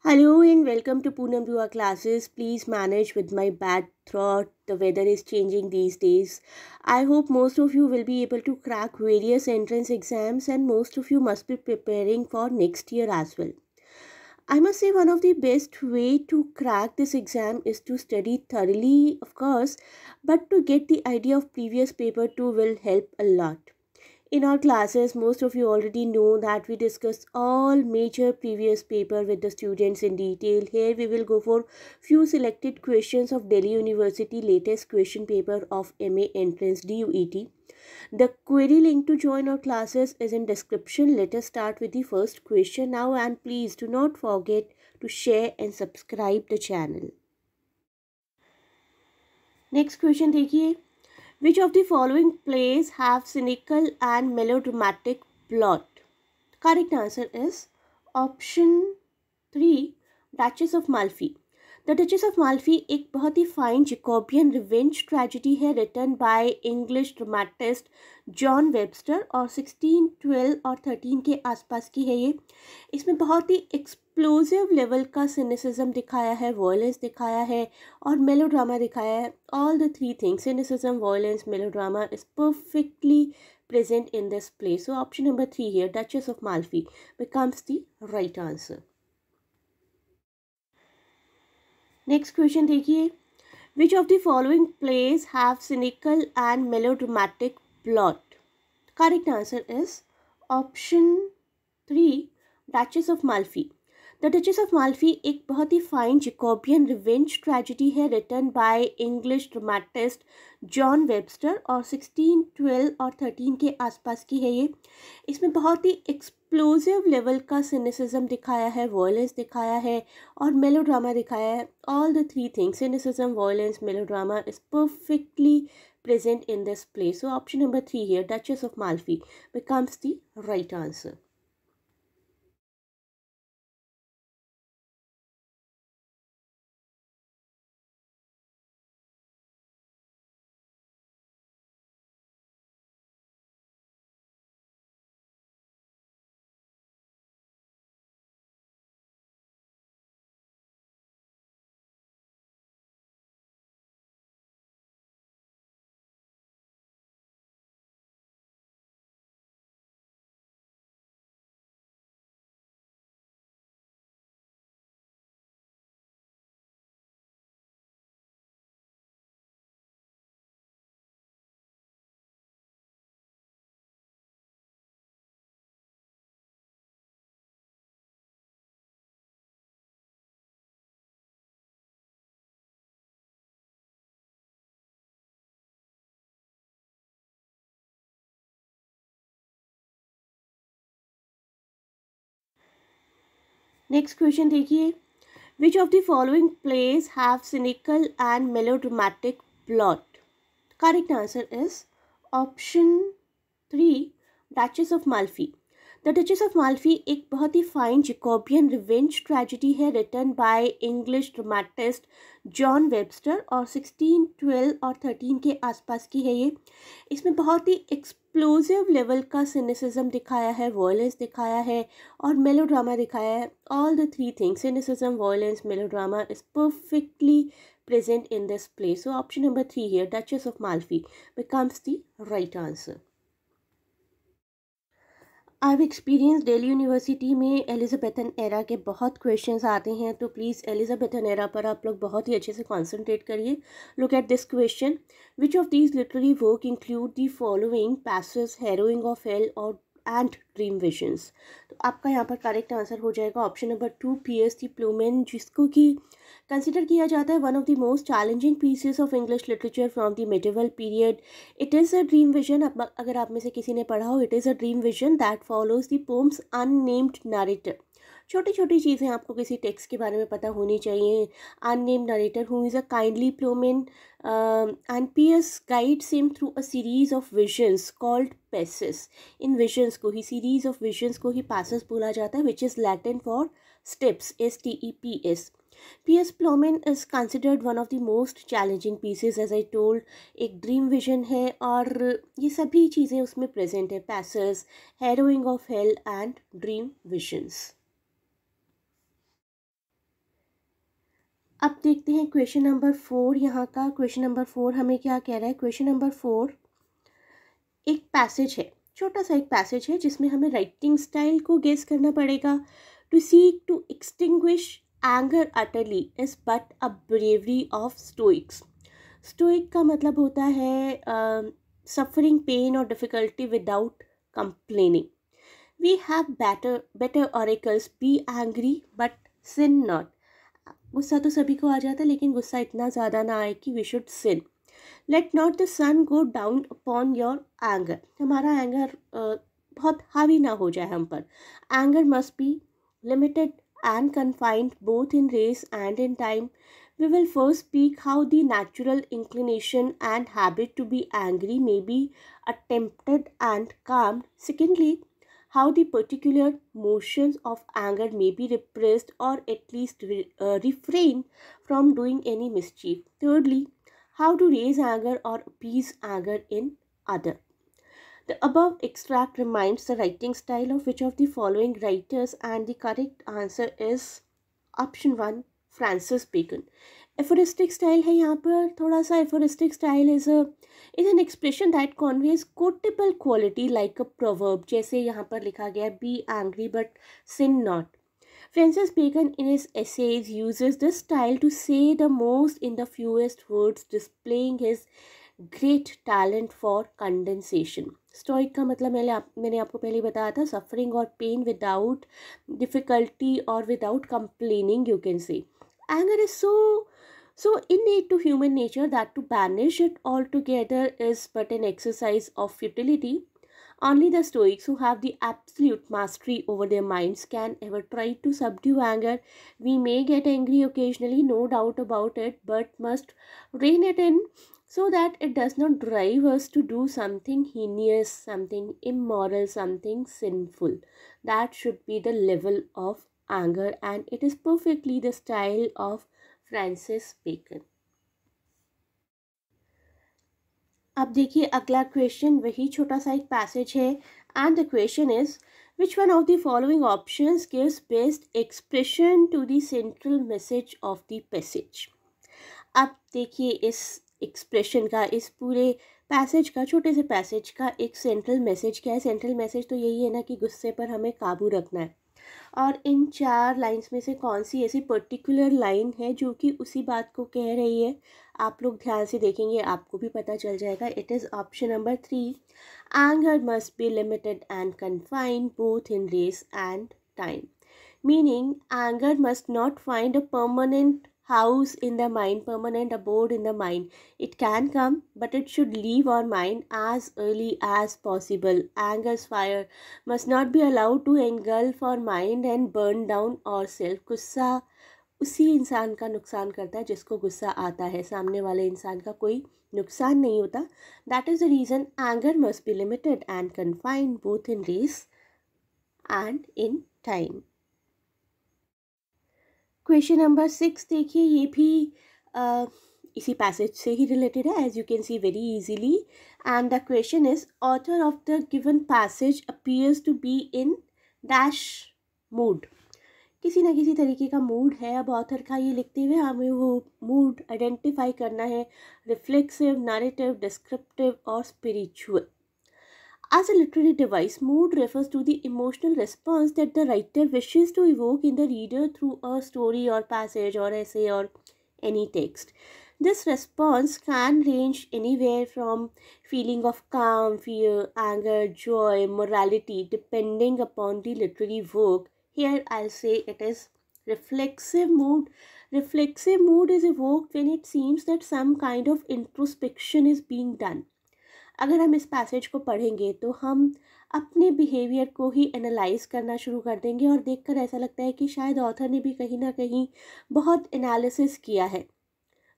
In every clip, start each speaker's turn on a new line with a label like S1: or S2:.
S1: Hello and welcome to Poonam Dua classes. Please manage with my bad throat. The weather is changing these days. I hope most of you will be able to crack various entrance exams and most of you must be preparing for next year as well. I must say one of the best way to crack this exam is to study thoroughly, of course, but to get the idea of previous paper too will help a lot. In our classes, most of you already know that we discuss all major previous paper with the students in detail. Here we will go for few selected questions of Delhi University latest question paper of MA Entrance DUET. The query link to join our classes is in description. Let us start with the first question now, and please do not forget to share and subscribe the channel. Next question देखिए. Which of the following plays have cynical and melodramatic plot? Correct answer is option 3, Duchess of Malfi. The Duchess of Malfi एक बहुत ही fine Jacobean revenge tragedy है written by English dramatist John Webster और 1612 और 13 के आसपास की है ये. इसमें बहुत ही एक्सप्लोजिव लेवल का सिनिसिज्म दिखाया है, वॉयलेंस दिखाया है और मेलोड्रामा दिखाया है. All the three things, cynicism, violence, melodrama is perfectly present in this play. So option number 3 here, Duchess of Malfi, becomes the right answer. Next question देखिए. Which of the following plays have cynical and melodramatic plot? Correct answer is option 3, Duchess of Malfi. The Duchess of Malfi एक बहुत ही fine Jacobean revenge tragedy है written by English dramatist John Webster और 1612 और 13 के आसपास की है ये. इसमें बहुत ही एक्सप्लोजिव लेवल का सिनिसिज्म दिखाया है, वॉयलेंस दिखाया है और मेलोड्रामा दिखाया है. All the three things, cynicism, violence, melodrama is perfectly present in this play. So option number 3 here, Duchess of Malfi, becomes the right answer. Next question देखिए. Which of the following plays have cynical and melodramatic plot? Correct answer is option 3, Duchess of Malfi. The Duchess of Malfi एक बहुत ही fine Jacobean revenge tragedy है written by English dramatist John Webster और 1612 और 13 के आसपास की है ये. इसमें बहुत ही एक्सप्लोजिव लेवल का सिनिसिज्म दिखाया है, वॉयलेंस दिखाया है और मेलोड्रामा दिखाया है. All the three things, cynicism, violence, melodrama is perfectly present in this play. So option number 3 here, Duchess of Malfi, becomes the right answer. I have experience Delhi university में Elizabethan era के बहुत questions आते हैं, तो please Elizabethan era पर आप लोग बहुत ही अच्छे से कॉन्सेंट्रेट करिए. Look at this question. Which of these literary work include the following passage, harrowing of hell or and dream visions. तो आपका यहाँ पर करेक्ट आंसर हो जाएगा ऑप्शन नंबर 2, P.S. दी प्लूमेन, जिसको कि कंसिडर किया जाता है one of the most challenging pieces of English literature from the medieval period. It is a dream vision. अगर आप में से किसी ने पढ़ा हो, it is a dream vision that follows the poems unnamed narrator. छोटी छोटी चीज़ें आपको किसी टेक्स्ट के बारे में पता होनी चाहिए. Unnamed narrator who is a kindly ploughman and P.S. Guides him through a series of visions called passus. इन विजन्स को ही, सीरीज ऑफ विजन्स को ही पैसेस बोला जाता है, which is Latin for steps, STEPS. P.S. Plowman is considered one of the most challenging pieces, as I told. एक dream vision है और ये सभी चीज़ें उसमें प्रेजेंट है, passus, harrowing of hell and dream visions. अब देखते हैं क्वेश्चन नंबर 4 यहाँ का। क्वेश्चन नंबर 4 हमें क्या कह रहा है? क्वेश्चन नंबर 4 एक पैसेज है, छोटा सा एक पैसेज है जिसमें हमें राइटिंग स्टाइल को गेस करना पड़ेगा। To seek to extinguish anger utterly is but a bravery of stoics. Stoic का मतलब होता है सफरिंग पेन और difficulty without complaining. We have better oracles, be angry but sin not. गुस्सा तो सभी को आ जाता है, लेकिन गुस्सा इतना ज़्यादा ना आए कि we should sin. Let not the sun go down upon your anger. हमारा एंगर बहुत हावी ना हो जाए हम पर। Anger must be limited and confined both in race and in time. We will first speak how the natural inclination and habit to be angry may be attempted and calmed. Secondly, how the particular motions of anger may be repressed or at least refrained from doing any mischief. Thirdly, how to raise anger or appease anger in other. The above extract reminds the writing style of which of the following writers, and the correct answer is option 1, Francis Bacon. Aphoristic style है यहाँ पर थोड़ा सा. Aphoristic style is an expression that conveys quotable quality like a proverb. जैसे यहाँ पर लिखा गया be angry but sin not. Francis Bacon in his essays uses this style to say the most in the fewest words, displaying his great talent for condensation. Stoic का मतलब मैंने आपको पहले बताया था, सफरिंग और पेन विदाउट डिफिकल्टी और without complaining, you can say. Anger is so innate to human nature that to banish it altogether is but an exercise of futility. Only the Stoics, who have the absolute mastery over their minds, can ever try to subdue anger. We may get angry occasionally, no doubt about it, but must rein it in so that it does not drive us to do something heinous, something immoral, something sinful. That should be the level of anger, and it is perfectly the style of Francis Bacon. अब देखिए अगला question, वही छोटा सा एक passage है. And the question is which one of the following options gives best expression to the central message of the passage. अब देखिए इस एक्सप्रेशन का, इस पूरे पैसेज का, छोटे से पैसेज का एक सेंट्रल मैसेज क्या है. सेंट्रल मैसेज तो यही है ना कि गुस्से पर हमें काबू रखना है. और इन 4 लाइंस में से कौन सी ऐसी पर्टिकुलर लाइन है जो कि उसी बात को कह रही है. आप लोग ध्यान से देखेंगे, आपको भी पता चल जाएगा. It is option number 3, anger must be limited and confined both in race and time. Meaning anger must not find a permanent abode in the mind. It can come, but it should leave our mind as early as possible. Anger's fire must not be allowed to engulf our mind and burn down ourselves. गुस्सा उसी इंसान का नुकसान करता है जिसको गुस्सा आता है, सामने वाले इंसान का कोई नुकसान नहीं होता. That is the reason anger must be limited and confined both in race and in time. Question number 6 देखिए, ये भी इसी पैसेज से ही रिलेटेड है, as you can see very easily. And the question is author of the given passage appears to be in dash mood. किसी ना किसी तरीके का मूड है. अब ऑथर का ये लिखते हुए हमें वो मूड आइडेंटिफाई करना है. रिफ्लेक्सिव, नैरेटिव, डिस्क्रिप्टिव और spiritual. As a literary device, mood refers to the emotional response that the writer wishes to evoke in the reader through a story or passage or essay or any text. This response can range anywhere from feeling of calm, fear, anger, joy, morality, depending upon the literary work. Here I'll say it is reflexive mood. Reflexive mood is evoked when it seems that some kind of introspection is being done. अगर हम इस passage को पढ़ेंगे तो हम अपने behaviour को ही analyse करना शुरू कर देंगे और देखकर ऐसा लगता है कि शायद ऑथर ने भी कहीं ना कहीं बहुत एनालिसिस किया है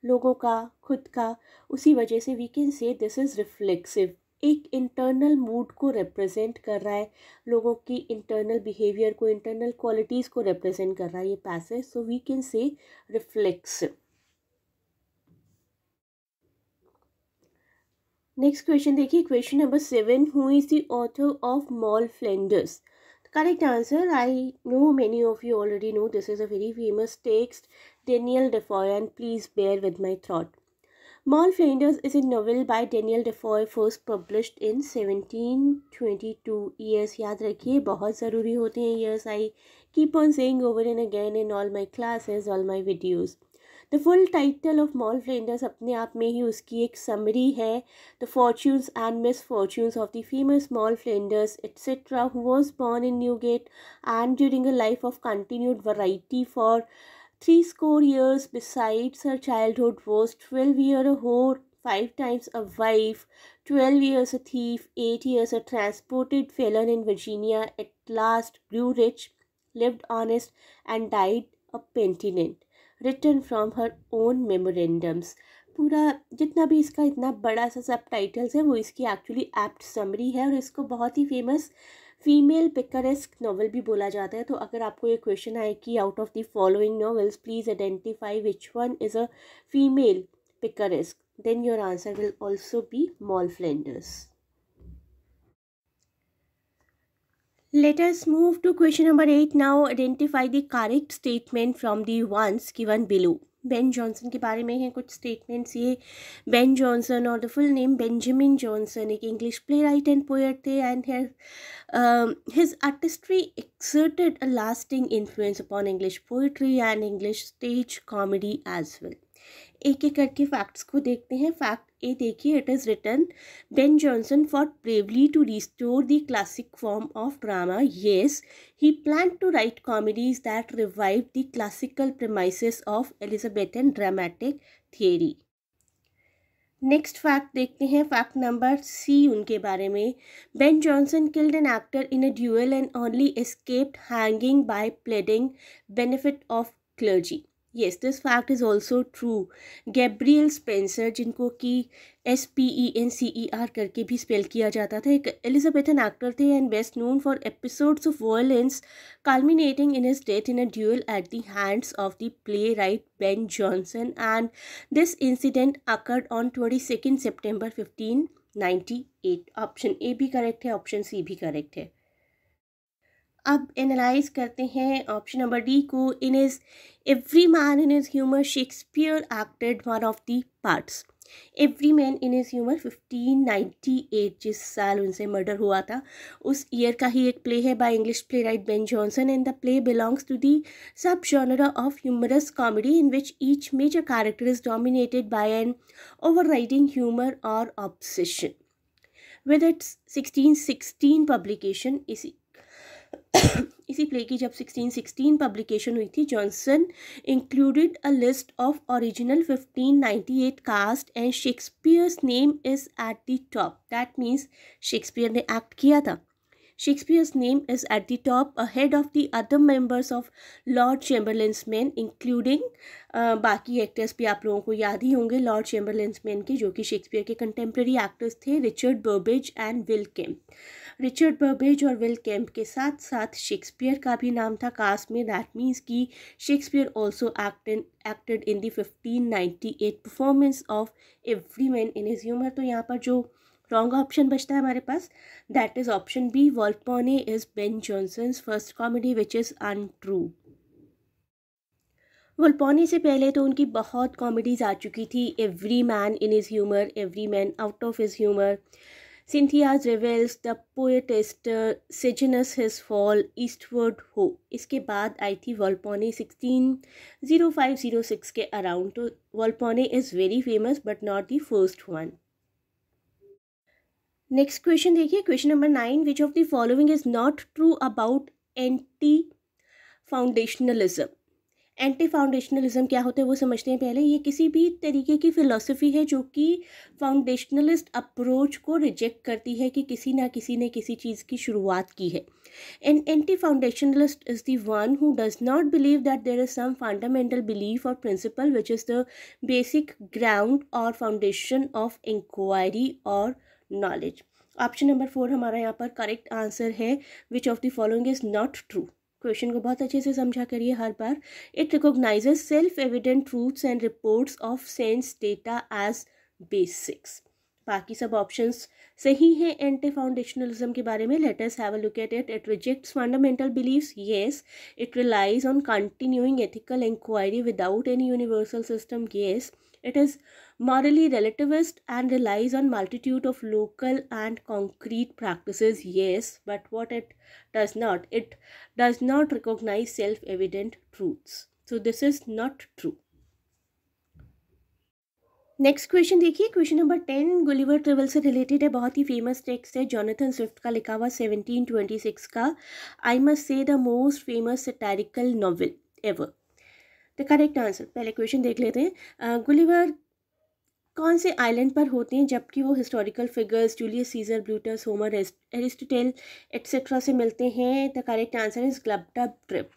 S1: लोगों का, खुद का. उसी वजह से we can say this is reflexive. एक इंटरनल मूड को रिप्रेजेंट कर रहा है, लोगों की इंटरनल बिहेवियर को, इंटरनल क्वालिटीज़ को रिप्रेजेंट कर रहा है ये passage. So we can say reflexive. Next question देखिए, question number 7, who is the author of Moll Flanders. Correct answer. I know many of you already know this is a very famous text, Daniel Defoe, and please bear with my thought. Moll Flanders is a novel by Daniel Defoe first published in 1722. Years याद रखिए, बहुत ज़रूरी होते हैं years. I keep on saying over and again in all my classes, all my videos. The full title of Moll Flanders अपने आप में ही उसकी एक summary है. The fortunes and misfortunes of the famous Moll Flanders etc. who was born in Newgate and during a life of continued variety for 60 years. Besides her childhood was 12 years a whore, 5 times a wife, 12 years a thief, 8 years a transported felon in Virginia, at last grew rich, lived honest, and died a penitent. Written from her own memorandums. पूरा जितना भी इसका इतना बड़ा सा सब titles है वो इसकी एक्चुअली एप्ट समरी है और इसको बहुत ही फेमस फीमेल पिकरेस्क नॉवल भी बोला जाता है. तो अगर आपको ये क्वेश्चन आए कि out of the following novels please identify which one is a female picaresque, then your answer will also be Moll Flanders. Let us move to question number 8 now. Identify the correct statement from the ones given below. Ben Jonson के बारे में हैं कुछ statements. ये Ben Jonson और the full name Benjamin Jonson एक English playwright and poet थे and his artistry exerted a lasting influence upon English poetry and English stage comedy as well. एक एक करके फैक्ट्स को देखते हैं. फैक्ट ए देखिए, it is written Ben Jonson fought bravely to restore the classic form of drama. Yes, he planned to write comedies that revived the classical premises of Elizabethan dramatic theory. Next fact देखते हैं. Fact number C उनके बारे में. Ben Jonson killed an actor in a duel and only escaped hanging by pleading benefit of clergy. Yes, this fact is also true. Gabriel Spencer, जिनको कि SPENCER करके भी spell किया जाता था, एक एलिजाबेथन एक्टर थे and best known for episodes of violence culminating in his death in a duel at the hands of the playwright Ben Jonson, and this incident occurred on 22nd September 1598. Option A भी correct है, option C भी correct है. अब analyse करते हैं option number D को. In his every man in his humour Shakespeare acted one of the parts. Every man in his humour 1598, जिस साल उनसे मर्डर हुआ था उस ईयर का ही एक प्ले है by English playwright Ben Jonson and the play belongs to the sub genre of humorous comedy in which each major character is dominated by an overriding humour और obsession. With its 1616 publication, इसी play की जब 1616 publication हुई थी, Jonson included a list of original 1598 cast and Shakespeare's name is at the top. That means Shakespeare ने act किया था. Shakespeare's name is at the top ahead of the other members of Lord Chamberlain's men, including बाकी actors भी आप लोगों को याद ही होंगे लॉर्ड चैम्बरलेन्स मैन के, जो कि शेक्सपियर के कंटेम्प्रेरी एक्टर्स थे, Richard Burbage and Will Kempe. Richard Burbage और विल केम्प के साथ साथ शेक्सपियर का भी नाम था कास्ट में. दैट मीन्स कि Shakespeare also acted in the 1598 performance of every man in his humour. तो यहाँ पर जो रॉन्ग ऑप्शन बचता है हमारे पास, that is option B. Volpone is Ben Jonson's first comedy which is untrue. Volpone से पहले तो उनकी बहुत कॉमेडीज़ आ चुकी थी. Every man in his humour, every man out of his humour, Cynthia's Revels, the Poetaster, Sejanus his fall, eastward हो. इसके बाद आई थी वॉल्पोने 1605-06 के अराउंड. तो Volpone is very famous but not the first one. Next question देखिए, question number 9. Which of the following is not true about anti foundationalism. Anti foundationalism क्या होता है वो समझते हैं पहले. ये किसी भी तरीके की फ़िलॉसफी है जो कि फाउंडेशनलिस्ट अप्रोच को रिजेक्ट करती है कि किसी ना किसी ने किसी चीज़ की शुरुआत की है. An anti foundationalist is the one who does not believe that there is some fundamental belief और principle which is the basic ground और फाउंडेशन ऑफ इंक्वायरी और नॉलेज. ऑप्शन नंबर 4 हमारा यहाँ पर करेक्ट आंसर है. Which of the following is not true. Question को बहुत अच्छे से समझा करिए हर बार. It recognizes self evident truths and reports of sense data as basics. बाकी सब ऑप्शंस सही है एंटी फाउंडेशनलिज्म के बारे में. Let us have a look at it. It rejects fundamental beliefs. Yes. It relies on continuing ethical inquiry without any universal system. Yes. It is morally relativist and relies on multitude of local and concrete practices. Yes, but what it does not recognize self-evident truths. So this is not true. Next question देखिए. Question number 10 Gulliver travel से related है. बहुत ही famous text है, Jonathan Swift का लिखा हुआ 1726 का. I must say the most famous satirical novel ever. The correct answer. पहले क्वेश्चन देख लेते हैं. गुलिवर कौन से आइलैंड पर होते हैं जबकि वो historical figures Julius Caesar, Brutus, Homer, Aristotle etcetera से मिलते हैं? The correct answer is Glubbdubdrib.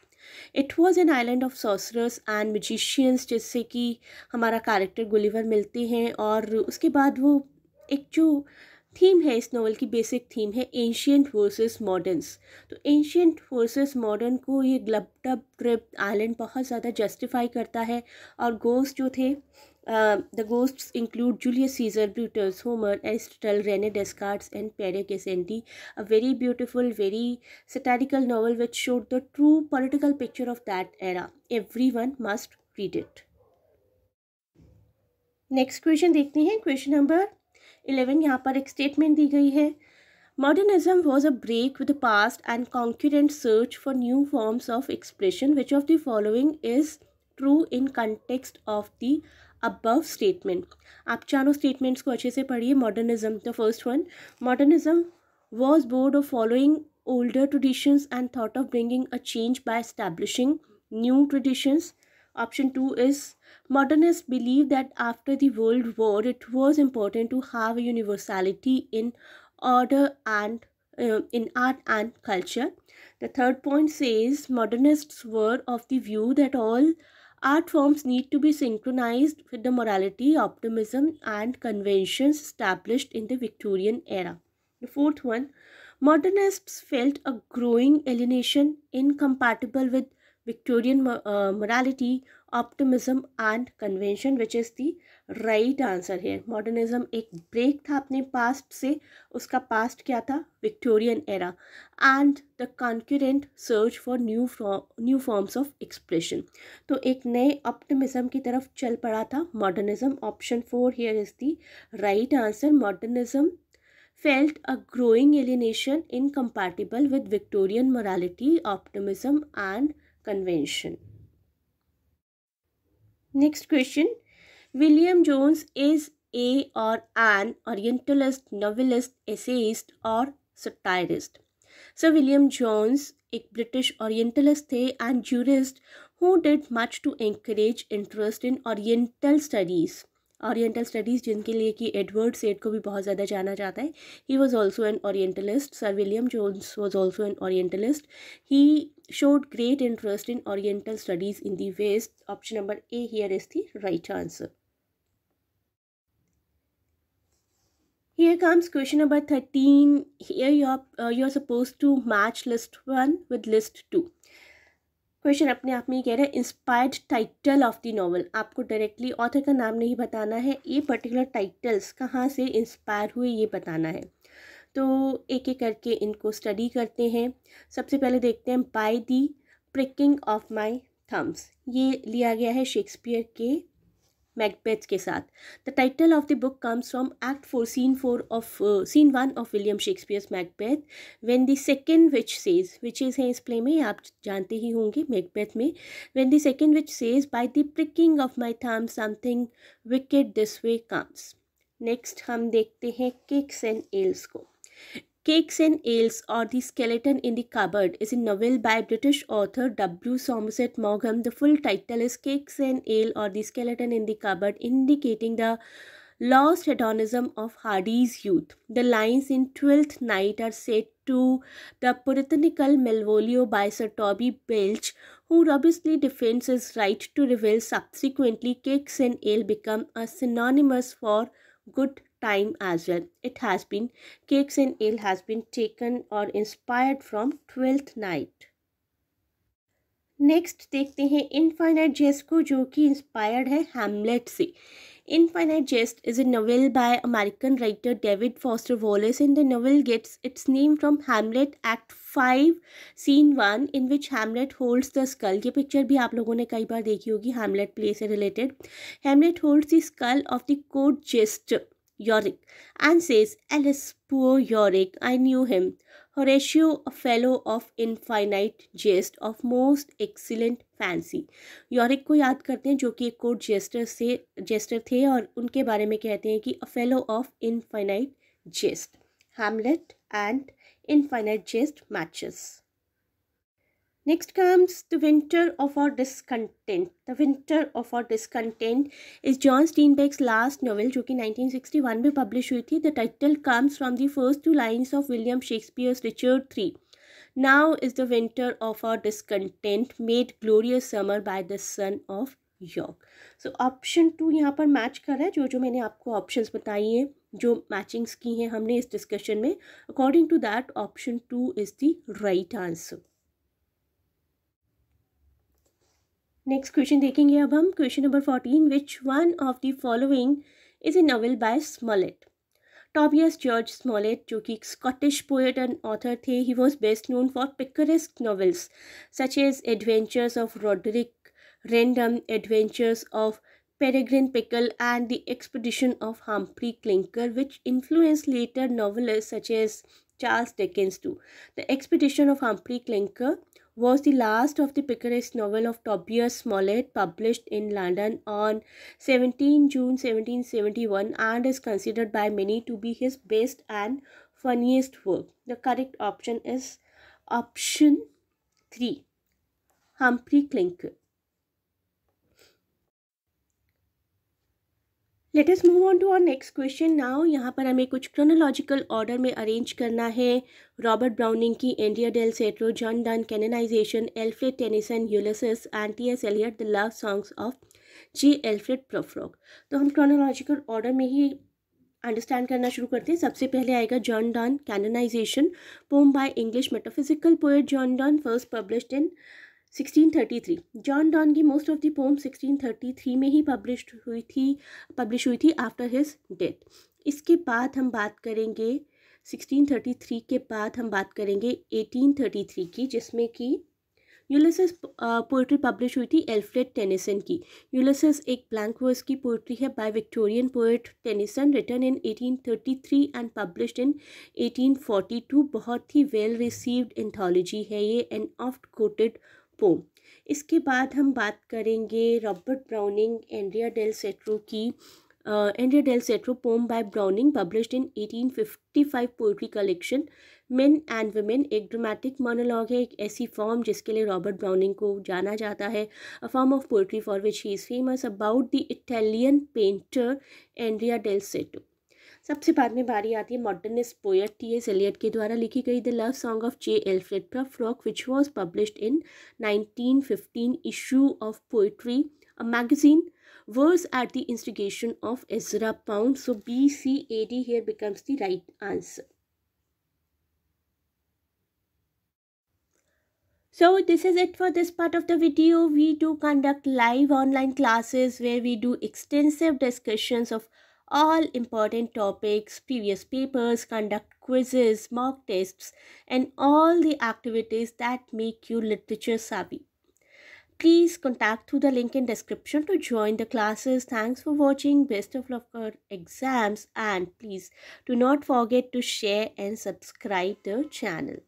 S1: It was an island of sorcerers and magicians, जिससे कि हमारा कैरेक्टर गुलिवर मिलते हैं. और उसके बाद वो एक जो थीम है इस नॉवल की, बेसिक थीम है एंशियंट वर्सेस मॉडर्न्स. तो एंशियंट वर्सेस मॉडर्न को ये ग्लबडब ट्रिप आइलैंड बहुत ज़्यादा जस्टिफाई करता है. और गोस्ट जो थे, the ghosts include Julius Caesar, Brutus, Homer, Aristotle, Rene Descartes and Pierre Gassendi. A very beautiful, very satirical novel which showed the true political picture of that era. Everyone must read it. Next question देखते हैं. Question number 11. यहाँ पर एक statement दी गई है. Modernism was a break with the past and concurrent search for new forms of expression. Which of the following is true in context of the above statement? आप चारों statements को अच्छे से पढ़िए. Modernism, the first one, modernism was bored of following older traditions and thought of bringing a change by establishing new traditions. Option 2 is modernists believed that after the World War it was important to have a universality in order and in art and culture. The third point says modernists were of the view that all art forms need to be synchronized with the morality, optimism and conventions established in the Victorian era. The fourth one, modernists felt a growing alienation incompatible with Victorian morality, optimism and convention, which is the right answer here. Modernism एक break था अपने past से. उसका past क्या था? Victorian era. And the concurrent search for new forms of expression. तो एक नए ऑप्टिमिज्म की तरफ चल पड़ा था modernism. Option 4 here is the right answer. Modernism felt a growing alienation incompatible with Victorian morality, optimism and convention. Next question. William Jones is a or an Orientalist, novelist, essayist or satirist? So William Jones एक British Orientalist थे and jurist who did much to encourage interest in Oriental studies. Oriental studies जिनके लिए कि Edward said को भी बहुत ज़्यादा जाना जाता है. He was also an orientalist. Sir William Jones was also an orientalist. He showed great interest in Oriental studies in the West. Option number A here is the right answer. Here comes question number 13. Here you are supposed to match list 1 with list 2. Question अपने आप में ही कह रहा है inspired title of the novel. आपको directly author का नाम नहीं बताना है, ये पर्टिकुलर टाइटल्स कहाँ से इंस्पायर हुए ये बताना है. तो एक एक करके इनको स्टडी करते हैं. सबसे पहले देखते हैं by the pricking of my thumbs. ये लिया गया है शेक्सपियर के मैकबेथ के साथ. The title of the book comes from act 4 scene 1 of William Shakespeare's Macbeth. When the second witch says, witches है इस प्ले में, आप जानते ही होंगे मैकबेथ में. When the second witch says bye the pricking of my Thums something wicked this way comes. Next हम देखते हैं केक्स एंड एल्स को. Cakes and Ales or The Skeleton in the Cupboard is a novel by British author W. Somerset Maugham. The full title is Cakes and Ale or The Skeleton in the Cupboard, indicating the lost hedonism of Hardy's youth. The lines in Twelfth Night are set to the puritanical Malvolio by Sir Toby Belch, who robustly defends his right to revel. Subsequently, Cakes and Ale become a synonymous for good time as well. It has been, Cakes and Ale has been taken or inspired from Twelfth Night. Next देखते हैं infinite जेस्ट को, जो कि inspired है Hamlet से. Infinite Jest is a novel by American writer David Foster Wallace, and the novel gets its name from Hamlet Act 5 Scene 1, in which Hamlet holds the skull. ये picture भी आप लोगों ने कई बार देखी होगी Hamlet play से related. Hamlet holds the skull of the court jester Yorick and says, "Alas, poor Yorick, I knew him. Horatio, a fellow of infinite jest, of most excellent fancy." यॉरिक को याद करते हैं जो कि एक कोर्ट जेस्टर थे और उनके बारे में कहते हैं कि a fellow of infinite jest. Hamlet and infinite jest matches. Next comes The Winter of Our Discontent. The Winter of Our Discontent is John Steinbeck's last novel जो कि 1961 में publish हुई थी. The title comes from the first two lines of William Shakespeare's Richard III. Now is the winter of our discontent made glorious summer by the son of York. So option 2 यहाँ पर match कर रहा है. जो मैंने आपको options बताई हैं, जो मैचिंग्स की हैं हमने इस डिस्कशन में, according to that option 2 is the right answer. Next question देखेंगे अब हम. Question number 14. Which one of the following is a novel by Smollett? Tobias George Smollett जो कि स्कॉटिश पोएट एंड ऑथर थे. He was best known for picaresque novels such as adventures of Roderick Random, adventures of Peregrine Pickle, and the Expedition of Humphrey Clinker, which influenced later novelists such as Charles Dickens too. The Expedition of Humphrey Clinker was the last of the picaresque novel of Tobias Smollett, published in London on 17 June 1771, and is considered by many to be his best and funniest work. The correct option is option 3, Humphrey Clinker. Let us move on to our next question now. यहाँ पर हमें कुछ chronological order में arrange करना है. Robert Browning की Andrea del सेट्रो, John Donne canonization, Alfred Tennyson Ulysses, and T S. Eliot the love songs of J. Alfred Prufrock. तो हम क्रोनोलॉजिकल ऑर्डर में ही अंडरस्टैंड करना शुरू करते हैं. सबसे पहले आएगा John Donne canonization, poem by English metaphysical poet John Donne, first published in 1633. John Donne की मोस्ट ऑफ द पोम 1633 में ही पब्लिश हुई थी आफ्टर हिज डेथ. इसके बाद हम बात करेंगे 1633 के बाद हम बात करेंगे 1833 की, जिसमें कि यूलिसिस पोइट्री पब्लिश हुई थी एल्फ्रेड टेनिसन की. यूलिसिस एक ब्लैंक वर्स की पोइट्री है by Victorian poet Tennyson, written in 1833 and published in 1842. बहुत ही वेल रिसीव्ड एंथोलॉजी है ये एंड ऑफ्ट कोटेड पोम. इसके बाद हम बात करेंगे रॉबर्ट ब्राउनिंग एंड्रिया डेल सेट्रो की. एंड्रिया डेल सेट्रो poem by Browning, published in 1855 poetry collection men and women. एक ड्रामेटिक मोनोलॉग है, एक ऐसी फॉर्म जिसके लिए रॉबर्ट ब्राउनिंग को जाना जाता है. A form of poetry for which he is famous. About the Italian painter Andrea del सेट्रो. सबसे बाद में बारी आती है मॉडर्निस्ट पोएट टी.एस. एलियट के द्वारा लिखी गई the love song of J. Alfred प्रोफ्रॉक, which was published in 1915 issue of poetry, a magazine, verse at the instigation of Ezra Pound. So BCAD here becomes the right answer. So this is it for this part of the video. We do conduct live online classes where we do extensive discussions of all important topics, previous papers, conduct quizzes, mock tests, and all the activities that make you literature savvy. Please contact through the link in description to join the classes. Thanks for watching. Best of luck for exams, and please do not forget to share and subscribe the channel.